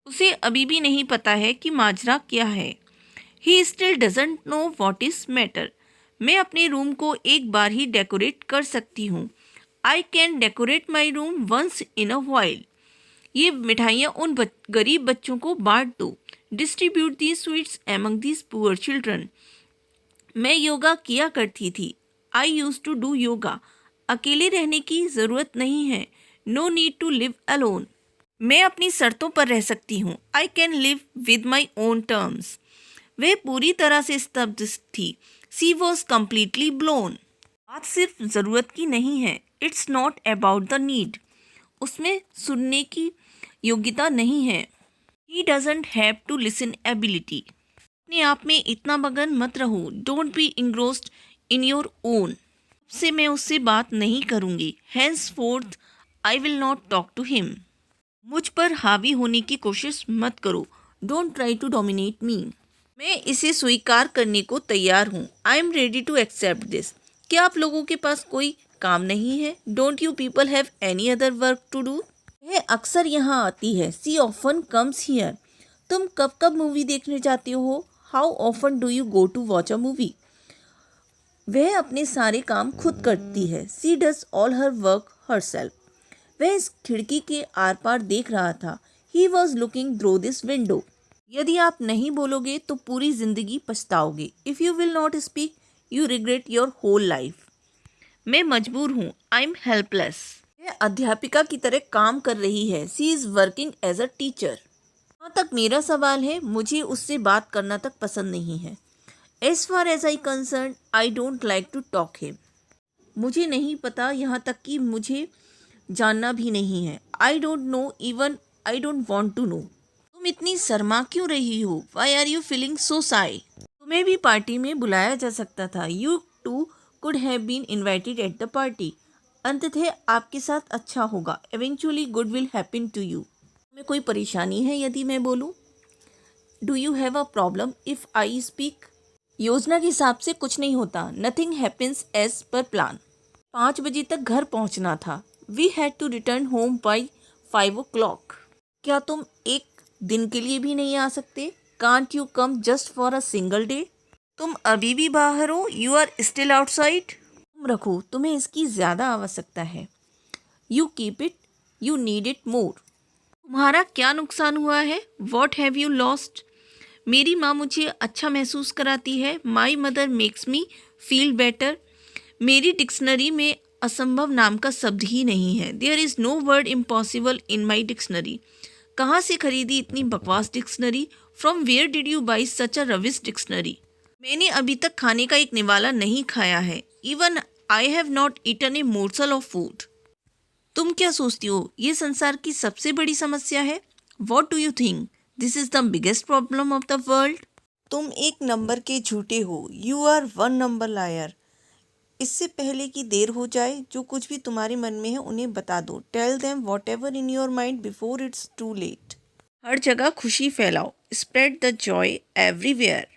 उसे अभी भी नहीं पता है कि माजरा क्या है। He still doesn't know what is matter. मैं अपने रूम को एक बार ही डेकोरेट कर सकती हूँ। I can decorate my room once in a while. ये मिठाइयाँ उन गरीब बच्चों को बांट दो। Distribute the sweets among these poor children. मैं योगा किया करती थी। I use to do yoga. अकेले रहने की ज़रूरत नहीं है। No need to live alone. मैं अपनी शर्तों पर रह सकती हूँ। I can live with my own terms. वह पूरी तरह से स्तब्ध थी। सी वॉज कम्प्लीटली ब्लोन। बात सिर्फ ज़रूरत की नहीं है। It's not about the need. उसमें सुनने की योग्यता नहीं है। He doesn't have to listen ability. अपने आप में इतना मगन मत रहो। Don't be engrossed in your own. से मैं उससे बात नहीं करूँगी। Henceforth I will not talk to him. मुझ पर हावी होने की कोशिश मत करो। Don't try to dominate me. मैं इसे स्वीकार करने को तैयार हूँ। I am ready to accept this. क्या आप लोगों के पास कोई काम नहीं है? Don't you people have any other work to do? वह अक्सर यहाँ आती है। She often comes here. तुम कब कब मूवी देखने जाते हो? How often do you go to watch a movie? वह अपने सारे काम खुद करती है। She does all her work herself. वह इस खिड़की के आर पार देख रहा था। He was looking through this window. यदि आप नहीं बोलोगे तो पूरी जिंदगी पछताओगे। If you will not speak you regret your whole life. मैं मजबूर हूँ। I am helpless. वह अध्यापिका की तरह काम कर रही है। She is working as a teacher. जहाँ तक मेरा सवाल है, मुझे उससे बात करना तक पसंद नहीं है। As far as I concern I don't like to talk him. मुझे नहीं पता, यहाँ तक कि मुझे जानना भी नहीं है। I don't know, even I don't want to know. तुम इतनी शर्मा क्यों रही हो? Why are you feeling so shy? तुम्हें भी पार्टी में बुलाया जा सकता था। You too could have been invited at the party. अंततः आपके साथ अच्छा होगा। Eventually good will happen to you. तुम्हें कोई परेशानी है यदि मैं बोलूँ? Do you have a problem if I speak? योजना के हिसाब से कुछ नहीं होता। Nothing happens as per plan. 5 बजे तक घर पहुंचना था। We had to return home by 5 o'clock। क्या तुम एक दिन के लिए भी नहीं आ सकते? Can't you come just for a single day? तुम अभी भी बाहर हो? You are still outside. तुम रखो, तुम्हें इसकी ज़्यादा आवश्यकता है। You keep it, you need it more. तुम्हारा क्या नुकसान हुआ है? What have you lost? मेरी माँ मुझे अच्छा महसूस कराती है। My mother makes me feel better. मेरी डिक्शनरी में असंभव नाम का शब्द ही नहीं है। There is no word impossible in my dictionary. कहाँ से खरीदी इतनी बकवास dictionary? From where did you buy such a rubbish dictionary? मैंने अभी तक खाने का एक निवाला नहीं खाया है। Even I have not eaten a morsel of food. तुम क्या सोचती हो ये संसार की सबसे बड़ी समस्या है? What do you think this is the biggest problem of the world? तुम एक नंबर के झूठे हो। You are 1 number liar. इससे पहले कि देर हो जाए, जो कुछ भी तुम्हारे मन में है उन्हें बता दो। Tell them whatever in your mind before it's too late. हर जगह खुशी फैलाओ। Spread the joy everywhere.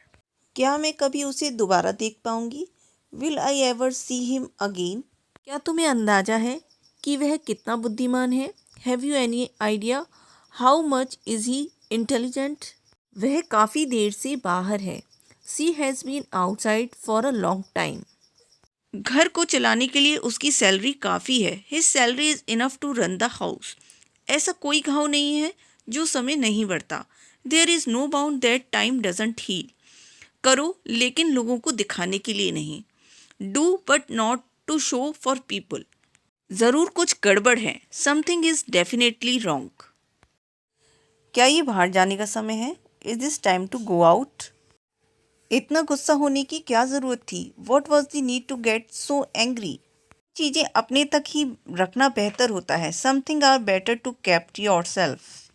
क्या मैं कभी उसे दोबारा देख पाऊंगी? Will I ever see him again? क्या तुम्हें अंदाजा है कि वह कितना बुद्धिमान है? Have you any idea how much is he intelligent? वह काफ़ी देर से बाहर है। She has been outside for a long time. घर को चलाने के लिए उसकी सैलरी काफ़ी है। His salary is enough to run the house. ऐसा कोई घाव नहीं है जो समय नहीं बढ़ता। There is no bound that time doesn't heal. करो लेकिन लोगों को दिखाने के लिए नहीं। Do but not to show for people. ज़रूर कुछ गड़बड़ है। Something is definitely wrong. क्या ये बाहर जाने का समय है? Is this time to go out? इतना गुस्सा होने की क्या ज़रूरत थी? What was the need to get so angry? चीज़ें अपने तक ही रखना बेहतर होता है। Something are better to kept your self.